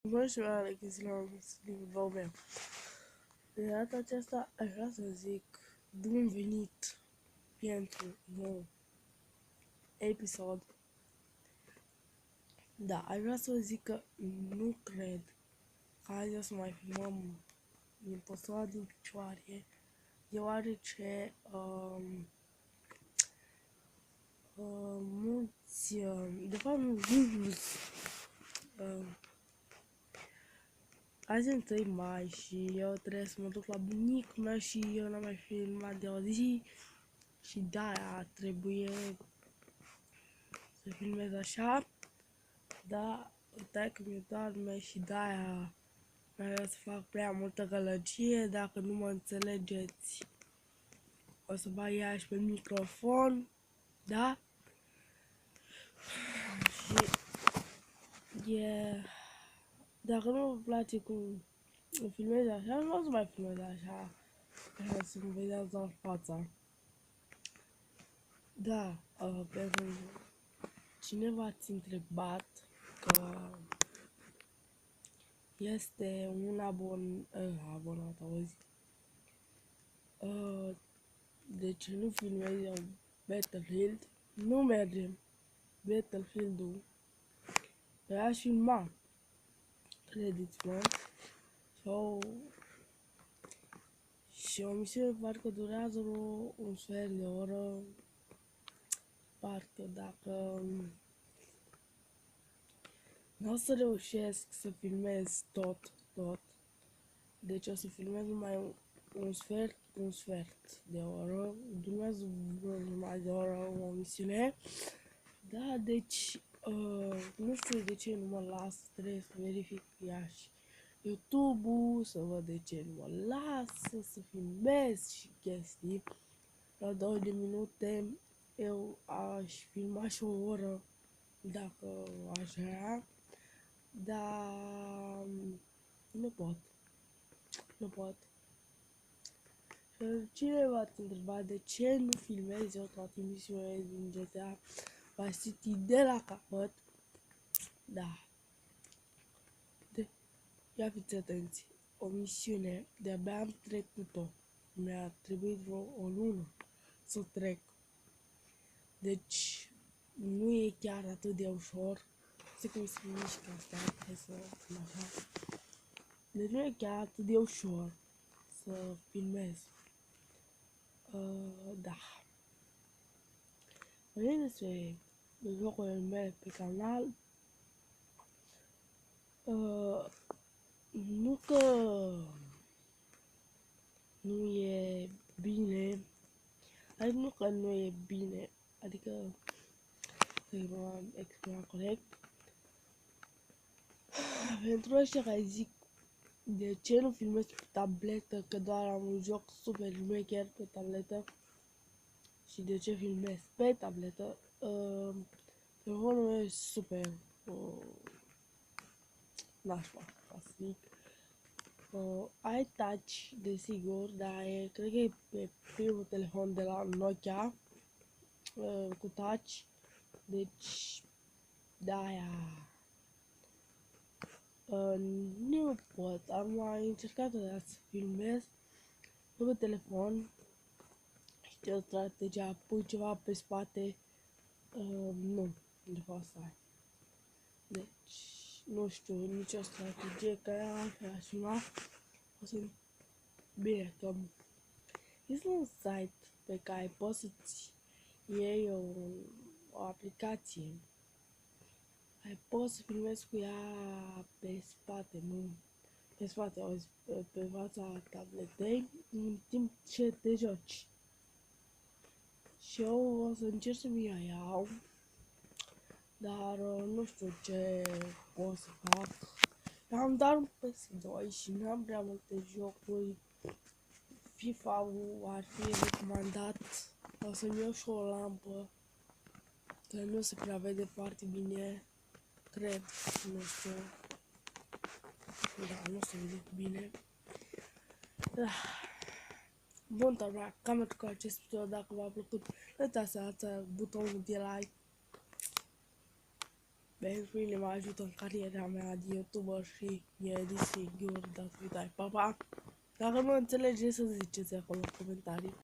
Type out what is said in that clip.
Bună și Alex, la limbul meu. De data aceasta aș vrea să zic bun venit pentru nou episod. Da, aș vrea să vă zic că nu cred că azi o să mai filmăm din postura din picioare, deoarece mulți, de fapt nu mulți, azi e 1 mai și eu trebuie să mă duc la bunicul meu și eu n-am mai filmat de o zi și de-aia trebuie să filmez așa, dar uite că mi-e doarme și de-aia vreau să fac prea multă gălăgie. Dacă nu mă înțelegeți, o să bag ea și pe microfon, da? Și dacă nu vă place cum filmez așa, nu o să mai filmez așa, ca să-mi vedeți doar fața. Da, pentru cineva ați întrebat că este un abonat, auzi? De ce nu filmez eu Battlefield? Nu mergem Battlefield-ul. Păi aș filma, credeți-mă, și o misiune parcă durează un sfert de oră, parcă dacă nu o să reușesc să filmez tot, deci o să filmez numai un sfert de oră, durează vreo jumătate de oră o misiune, da, deci nu știu de ce nu mă las, trebuie să verific ea și YouTube-ul, să văd de ce nu mă lasă să filmez și chestii. La 2 de minute eu aș filma și o oră dacă aș vrea, dar nu pot. Cine v-ați întrebat de ce nu filmez eu toate misiunile din GTA Vice City de la capăt? Da. Ia fiți atenți, o misiune de-abia am trecut-o. Mi-a trebuit vreo o lună să o trec. Deci nu e chiar atât de ușor. Știi cum se mișcă asta, hai să așa. Deci nu e chiar atât de ușor să filmez. Da. Vorbim despre jocurile mele pe canal. Nu că nu e bine, adică nu că nu e bine, adică să mă exprim corect. Pentru ăștia care zic de ce nu filmez pe tabletă, că doar am un joc super șmecher pe tabletă și de ce filmez pe tabletă, telefonul meu e super nașpa, ca să zic. Ai touch, desigur, dar cred că e pe primul telefon de la Nokia cu touch, deci de-aia nu pot. Am mai încercat să filmez pe telefon, știu o strategia, pui ceva pe spate, nu fac asta. Deci nu știu nicio strategie care aș filma. O să bine, că este un site pe care poți să-ți iei o aplicație. Poți să filmezi cu ea pe spate, nu pe spate, pe fața tabletei, în timp ce te joci. Și eu o să încerc să mi iau, dar nu știu ce pot să fac. Am doar un PS2 și nu am prea multe jocuri. FIFA-ul ar fi recomandat. O să-mi iau și o lampă, că nu se prea vede foarte bine, cred, nu știu. Da, nu se vede bine. Bun, doamna, cam atât cu acest video. Dacă v-a plăcut, lăsați butonul de like. pentru mine mă ajută în cariera mea de YouTuber și de singur, dați-mi, pa, pa! Dacă mă înțelegeți, să ziceți acolo în comentarii.